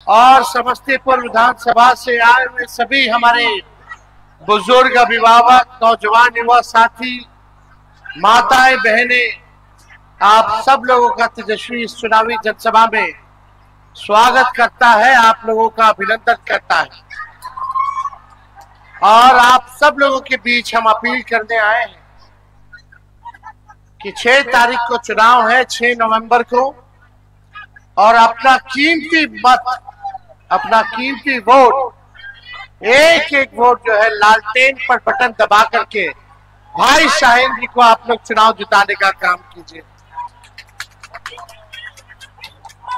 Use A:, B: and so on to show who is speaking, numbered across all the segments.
A: और समस्तीपुर विधानसभा से आए हुए सभी हमारे बुजुर्ग, अभिभावक, नौजवान, युवा साथी, माताएं, बहनें, आप सब लोगों का तेजस्वी इस चुनावी जनसभा में स्वागत करता है, आप लोगों का अभिनंदन करता है। और आप सब लोगों के बीच हम अपील करने आए हैं कि 6 तारीख को चुनाव है, 6 नवंबर को, और अपना कीमती मत, अपना कीमती वोट, एक एक वोट जो है लालटेन पर बटन दबा करके भाई शाहीन जी को आप लोग चुनाव जिताने का काम कीजिए।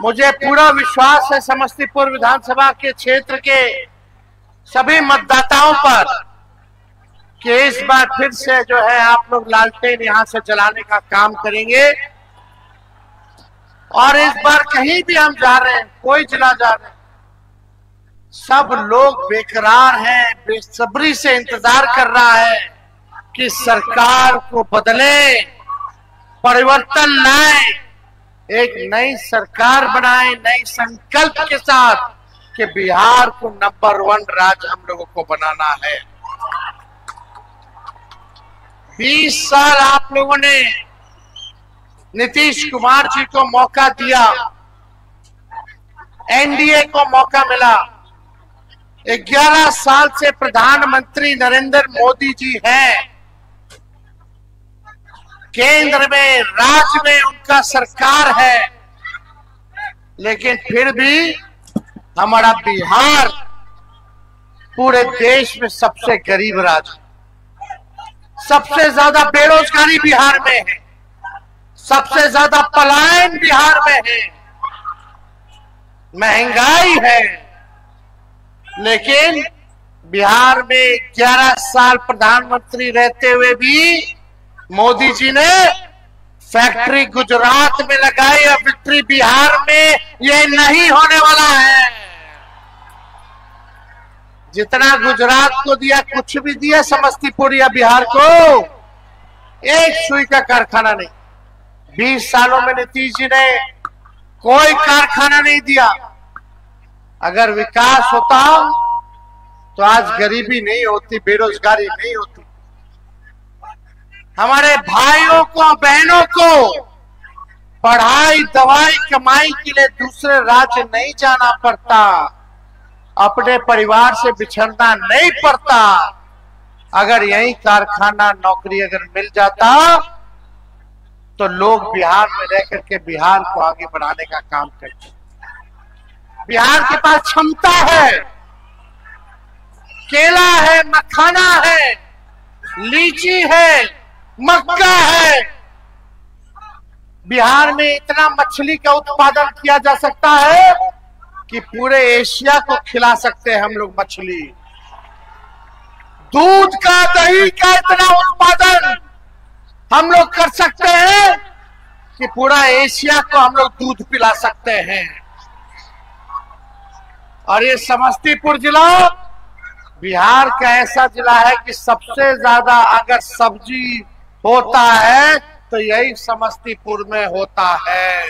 A: मुझे पूरा विश्वास है समस्तीपुर विधानसभा के क्षेत्र के सभी मतदाताओं पर कि इस बार फिर से जो है आप लोग लालटेन यहां से जलाने का काम करेंगे। और इस बार कहीं भी हम जा रहे हैं, कोई जिला जा रहे हैं, सब लोग बेकरार हैं, बेसब्री से इंतजार कर रहा है कि सरकार को बदले, परिवर्तन लाए, एक नई सरकार बनाए, नई संकल्प के साथ कि बिहार को नंबर 1 राज्य हम लोगों को बनाना है। 20 साल आप लोगों ने नीतीश कुमार जी को मौका दिया, एनडीए को मौका मिला। 11 साल से प्रधानमंत्री नरेंद्र मोदी जी हैं, केंद्र में, राज्य में उनका सरकार है, लेकिन फिर भी हमारा बिहार पूरे देश में सबसे गरीब राज्य, सबसे ज्यादा बेरोजगारी बिहार में है, सबसे ज्यादा पलायन बिहार में है, महंगाई है। लेकिन बिहार में 11 साल प्रधानमंत्री रहते हुए भी मोदी जी ने फैक्ट्री गुजरात में लगाई, और फैक्ट्री बिहार में ये नहीं होने वाला है। जितना गुजरात को दिया, कुछ भी दिया समस्तीपुर या बिहार को, एक सुई का कारखाना नहीं। 20 सालों में नीतीश जी ने कोई कारखाना नहीं दिया। अगर विकास होता तो आज गरीबी नहीं होती, बेरोजगारी नहीं होती, हमारे भाइयों को, बहनों को पढ़ाई, दवाई, कमाई के लिए दूसरे राज्य नहीं जाना पड़ता, अपने परिवार से बिछड़ना नहीं पड़ता। अगर यही कारखाना, नौकरी अगर मिल जाता तो लोग बिहार में रह करके बिहार को आगे बढ़ाने का काम करते। बिहार के पास क्षमता है, केला है, मखाना है, लीची है, मक्का है। बिहार में इतना मछली का उत्पादन किया जा सकता है कि पूरे एशिया को खिला सकते हैं हम लोग मछली। दूध का, दही का इतना उत्पादन हम लोग कर सकते हैं कि पूरा एशिया को हम लोग दूध पिला सकते हैं। और ये समस्तीपुर जिला बिहार का ऐसा जिला है कि सबसे ज्यादा अगर सब्जी होता है तो यही समस्तीपुर में होता है।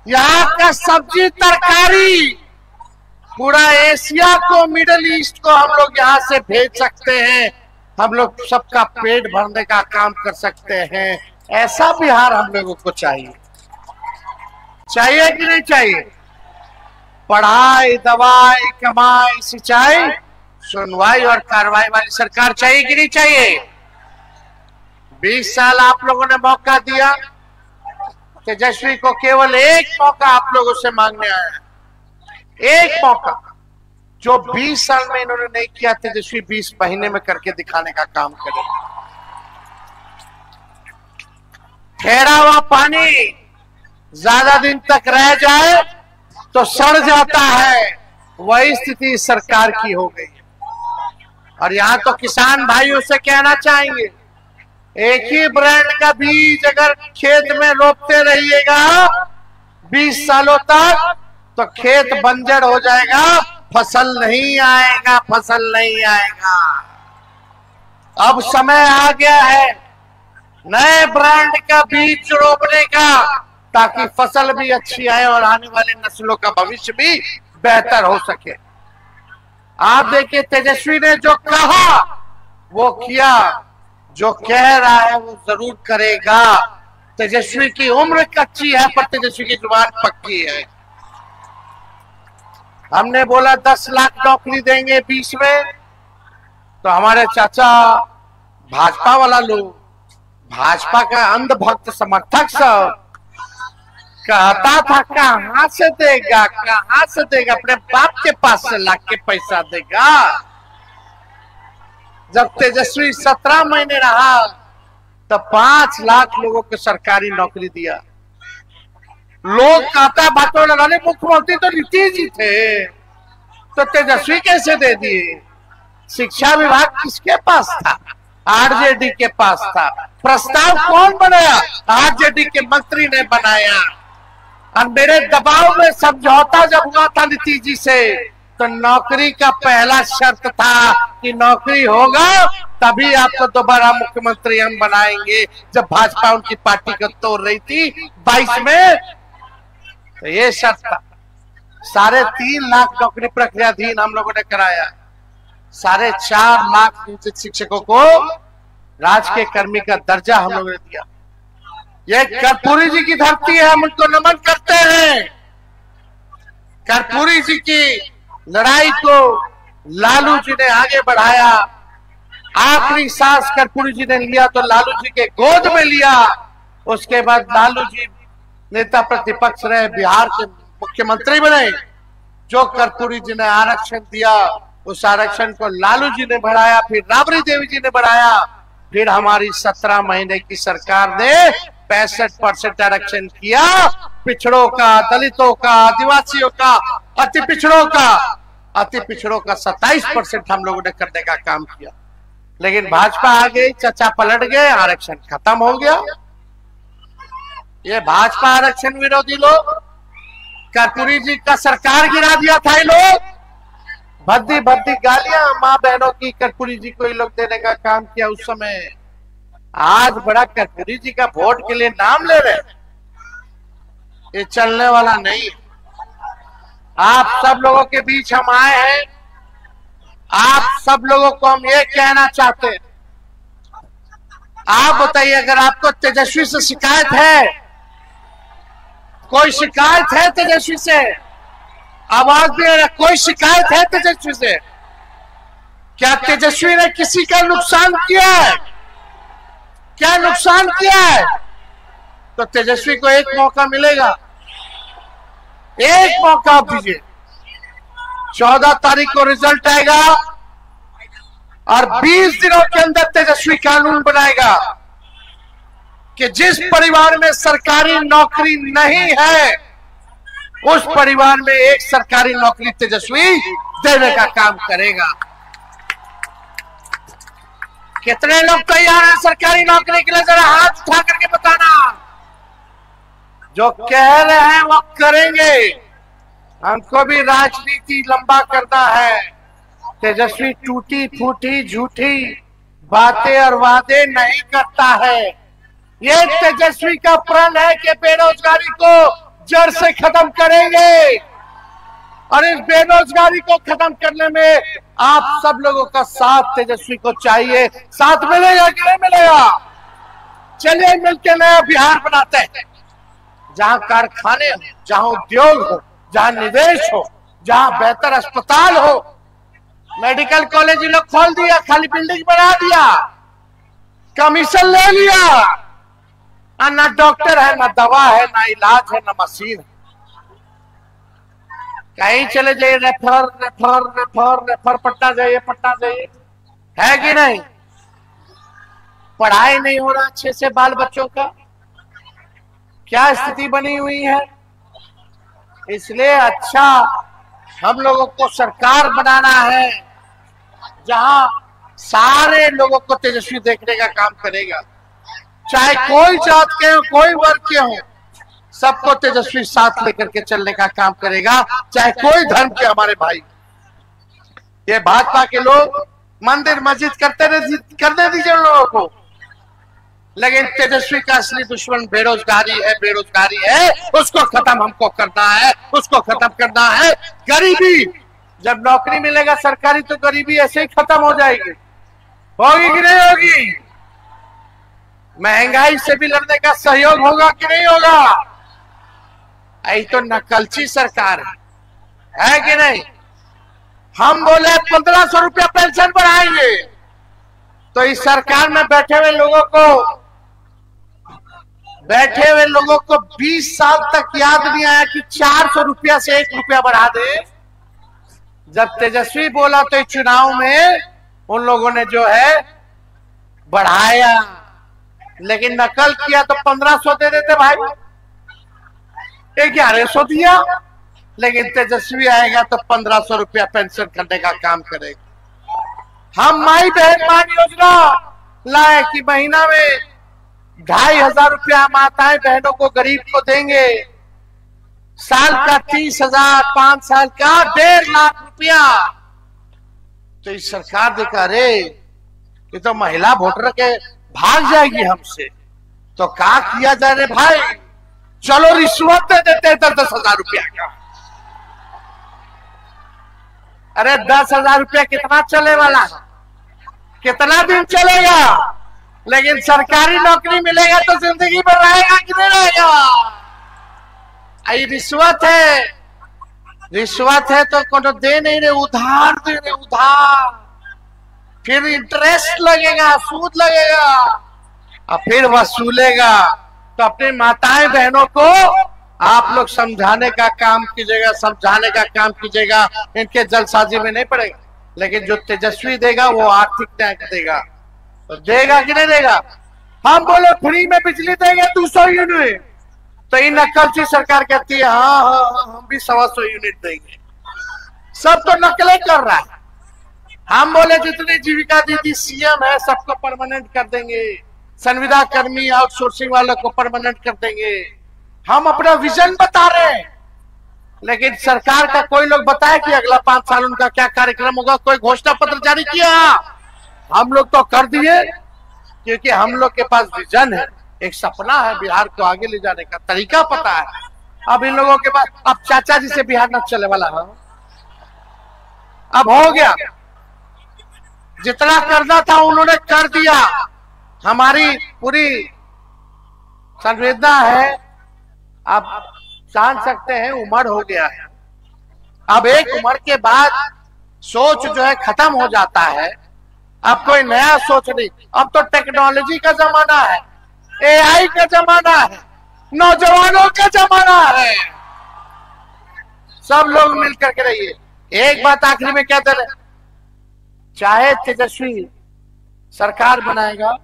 A: यहाँ का सब्जी, तरकारी पूरा एशिया को, मिडिल ईस्ट को हम लोग यहाँ से भेज सकते हैं। हम लोग सबका पेट भरने का काम कर सकते हैं। ऐसा बिहार हम लोगों को चाहिए। चाहिए कि नहीं चाहिए? पढ़ाई, दवाई, कमाई, सिंचाई, सुनवाई और कार्रवाई वाली सरकार चाहिए कि नहीं चाहिए? 20 साल आप लोगों ने मौका दिया, तेजस्वी को केवल एक मौका आप लोगों से मांगने आया है, एक मौका, जो 20 साल में इन्होंने नहीं किया, तेजस्वी 20 महीने में करके दिखाने का काम करे। ठहरा हुआ पानी ज्यादा दिन तक रह जाए तो सड़ जाता है, वही स्थिति सरकार की हो गई है। और यहाँ तो किसान भाइयों से कहना चाहेंगे, एक ही ब्रांड का बीज अगर खेत में रोपते रहिएगा 20 सालों तक तो खेत बंजर हो जाएगा, फसल नहीं आएगा, फसल नहीं आएगा। अब समय आ गया है नए ब्रांड का बीज रोपने का, ताकि फसल भी अच्छी आए और आने वाले नस्लों का भविष्य भी बेहतर हो सके। आप देखिए तेजस्वी ने जो कहा वो किया, जो कह रहा है वो जरूर करेगा। तेजस्वी की उम्र कच्ची है पर तेजस्वी की जुबान पक्की है। हमने बोला 10 लाख नौकरी देंगे 20 में, तो हमारे चाचा भाजपा वाला लोग, भाजपा का अंधभक्त समर्थक सब कहता था कहां से देगा, कहां से देगा, अपने बाप के पास से लाख के पैसा देगा। जब तेजस्वी 17 महीने रहा तब 5 लाख लोगों को सरकारी नौकरी दिया। लोग कहता बातों लगाने मुख्यमंत्री तो नीतीश जी थे, तो तेजस्वी कैसे दे दिए। शिक्षा विभाग किसके पास था? आरजेडी के पास था। प्रस्ताव कौन बनाया? आरजेडी के मंत्री ने बनाया। और मेरे दबाव में समझौता जब हुआ था नीतीश जी से, तो नौकरी का पहला शर्त था कि नौकरी होगा तभी आपको दोबारा मुख्यमंत्री हम बनाएंगे। जब भाजपा उनकी पार्टी को तोड़ रही थी 22 में, तो ये शर्त था। 3.5 लाख नौकरी प्रक्रियाधीन हम लोगों ने कराया। 4.5 लाख नियोजित शिक्षकों को राजकीय कर्मी का दर्जा हम लोगों ने दिया। ये कर्पूरी जी की धरती है, हम उनको नमन करते हैं। कर्पूरी जी की लड़ाई को लालू जी ने आगे बढ़ाया। आखिरी सांस कर्पूरी जी ने लिया तो लालू जी के गोद में लिया। उसके बाद लालू जी नेता प्रतिपक्ष रहे, बिहार के मुख्यमंत्री बने। जो कर्पूरी जी ने आरक्षण दिया उस आरक्षण को लालू जी ने बढ़ाया, फिर राबड़ी देवी जी ने बढ़ाया, फिर हमारी 17 महीने की सरकार ने 65% आरक्षण किया। पिछड़ों का, दलितों का, आदिवासियों का, अति पिछड़ों का 27% हम लोगों ने करने का काम किया। लेकिन भाजपा आ गई, चचा पलट गए, आरक्षण खत्म हो गया। ये भाजपा आरक्षण विरोधी लोग, कर्पूरी जी का सरकार गिरा दिया था। ये लोग भद्दी भद्दी गालियां माँ बहनों की कर्पूरी जी को ये लोग देने का काम किया उस समय। आज बड़ा कर्पूरी जी का वोट के लिए नाम ले रहे, ये चलने वाला नहीं। आप सब लोगों के बीच हम आए हैं, आप सब लोगों को हम ये कहना चाहते हैं, आप बताइए अगर आपको तेजस्वी से शिकायत है, कोई शिकायत है तेजस्वी से? आवाज दे रहा, कोई शिकायत है तेजस्वी से? क्या तेजस्वी ने किसी का नुकसान किया है? क्या नुकसान किया है? तो तेजस्वी को एक मौका मिलेगा, एक मौका दीजिए। 14 तारीख को रिजल्ट आएगा और 20 दिनों के अंदर तेजस्वी कानून बनाएगा कि जिस परिवार में सरकारी नौकरी नहीं है उस परिवार में एक सरकारी नौकरी तेजस्वी देने का काम करेगा। कितने लोग तैयार हैं सरकारी नौकरी के लिए? जरा हाथ उठा करके बताना। जो कह रहे हैं वो करेंगे। हमको भी राजनीति लंबा करना है। तेजस्वी टूटी फूटी झूठी बातें और वादे नहीं करता है। ये तेजस्वी का प्रण है कि बेरोजगारी को जड़ से खत्म करेंगे और इस बेरोजगारी को खत्म करने में आप सब लोगों का साथ तेजस्वी को चाहिए। साथ मिलेगा कि नहीं मिलेगा? चलिए मिलकर नया बिहार बनाते हैं, जहां कारखाने हो, जहां उद्योग हो, जहां निवेश हो, जहां बेहतर अस्पताल हो। मेडिकल कॉलेज लोग खोल दिया, खाली बिल्डिंग बना दिया, कमीशन ले लिया, ना डॉक्टर है, ना दवा है, ना इलाज है, ना मशीन है। कहीं चले जाइए refer refer refer refer, Patna जाइए पटना जाइए, है कि नहीं? पढ़ाई नहीं हो रहा अच्छे से बाल बच्चों का, क्या स्थिति बनी हुई है। इसलिए अच्छा हम लोगों को सरकार बनाना है जहां सारे लोगों को तेजस्वी देखने का काम करेगा, चाहे कोई जात के हो, कोई वर्ग के हो, सबको तेजस्वी साथ लेकर के चलने का काम करेगा, चाहे कोई धर्म के हमारे भाई। ये भाजपा के लोग मंदिर मस्जिद करने दीजिए उन लोगों को, लेकिन तेजस्वी का असली दुश्मन बेरोजगारी है, बेरोजगारी है, उसको खत्म हमको करना है, उसको खत्म करना है। गरीबी, जब नौकरी मिलेगा सरकारी तो गरीबी ऐसे ही खत्म हो जाएगी। होगी कि नहीं होगी? महंगाई से भी लड़ने का सहयोग होगा कि नहीं होगा? यही तो नकलची सरकार है कि नहीं? हम बोले 1500 रुपया पेंशन बढ़ाएंगे, तो इस सरकार में बैठे हुए लोगों को 20 साल तक याद नहीं आया कि 400 रुपया से 1 रुपया बढ़ा दे। जब तेजस्वी बोला तो चुनाव में उन लोगों ने जो है बढ़ाया, लेकिन नकल किया तो 1500 दे देते भाई, 1100 दिया। लेकिन तेजस्वी आएगा तो 1500 रुपया पेंशन करने का काम करेगा। हम माई बहन मान योजना लाए कि महीना में 2500 रुपया माताएं बहनों को, गरीब को देंगे। साल का 30,000, 5 साल का 1.5 लाख रुपया। तो इस सरकार देखा रे ये तो महिला वोटर के भाग जाएगी हमसे, तो क्या किया जाए रे भाई? चलो रिश्वत दे देते 10,000 रुपया का। अरे 10,000 रुपया कितना चले वाला है? कितना दिन चलेगा? लेकिन सरकारी नौकरी मिलेगा तो जिंदगी भर रहेगा कि नहीं रहेगा? ये रिश्वत है, रिश्वत है तो कोनो दे नहीं रहे, उधार दे रहे, उधार। फिर इंटरेस्ट लगेगा, सूद लगेगा और फिर वसूलेगा। तो अपनी माताएं बहनों को आप लोग समझाने का काम कीजिएगा, समझाने का काम कीजिएगा। इनके जलसाजी में नहीं पड़ेगा। लेकिन जो तेजस्वी देगा वो आर्थिक न्याय देगा, तो देगा कि नहीं देगा? हम बोले फ्री में बिजली देंगे 200 यूनिट, तो इन नकलची सरकार कहती है हाँ हाँ हम भी 125 यूनिट देंगे। सब तो नकलें कर रहा है। हम बोले जितनी जीविका दीदी सीएम है सबको परमानेंट कर देंगे, संविदा कर्मी आउटसोर्सिंग वालों को परमानेंट कर देंगे। हम अपना विजन बता रहे हैं, लेकिन सरकार का कोई लोग बताए कि अगला 5 साल उनका क्या कार्यक्रम होगा? कोई घोषणा पत्र जारी किया? हम लोग तो कर दिए, क्योंकि हम लोग के पास विजन है, एक सपना है, बिहार को आगे ले जाने का तरीका पता है। अब इन लोगों के पास, अब चाचा जी से बिहार न चले वाला है। अब हो गया, जितना करना था उन्होंने कर दिया। हमारी पूरी संवेदना है, आप जान सकते हैं उम्र हो गया है। अब एक उम्र के बाद सोच जो है खत्म हो जाता है। अब कोई नया सोच नहीं। अब तो टेक्नोलॉजी का जमाना है, एआई का जमाना है, नौजवानों का जमाना है। सब लोग मिलकर के रहिए। एक बात आखिरी में कहते रहे, चाहे तेजस्वी सरकार बनाएगा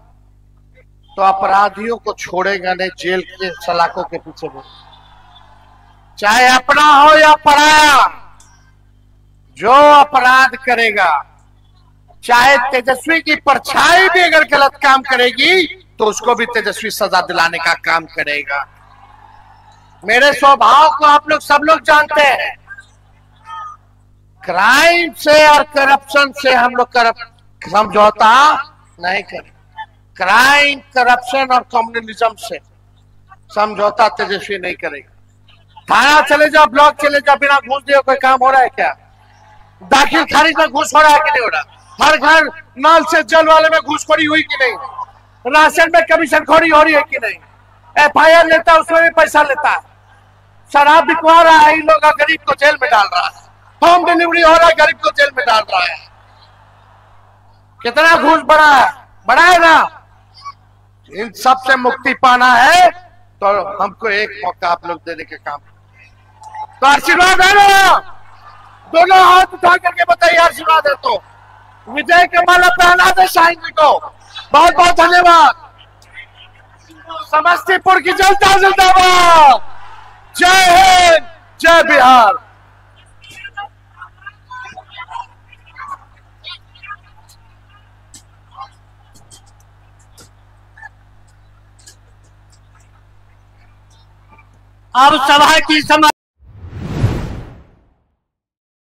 A: तो अपराधियों को छोड़ेगा नहीं, जेल के सलाखों के पीछे में। चाहे अपना हो या पराया, जो अपराध करेगा, चाहे तेजस्वी की परछाई भी अगर गलत काम करेगी तो उसको भी तेजस्वी सजा दिलाने का काम करेगा। मेरे स्वभाव को आप लोग सब लोग जानते हैं। क्राइम से और करप्शन से हम लोग समझौता नहीं करें। क्राइम, करप्शन और कम्युनलिज्म से समझौता तेजस्वी नहीं करेगा। थाना चले जाओ, ब्लॉक चले जाओ, बिना घूस दिए कोई काम हो रहा है क्या? दाखिल खारिज में घूस हो रहा है कि नहीं हो रहा? हर घर नल से जल वाले में घूसखोरी हुई कि नहीं? राशन में कमीशनखोरी हो रही है कि नहीं? एफआईआर लेता है उसमें भी पैसा लेता है। शराब बिकवा रहा है, इन लोग गरीब को जेल में डाल रहा है। होम डिलीवरी हो रहा है, गरीब को जेल में डाल रहा है। कितना घूस बढ़ा है? बढ़ा है ना? इन सब से मुक्ति पाना है तो हमको एक मौका आप लोग देने के काम। तो आशीर्वाद है ना? दोनों हाथ उठा करके बताइए आशीर्वाद है तो विजय के माला पहना दे शाहीन जी को। बहुत बहुत धन्यवाद। समस्तीपुर की जनता जिंदाबाद। जय हिंद, जय बिहार।
B: अब सभा की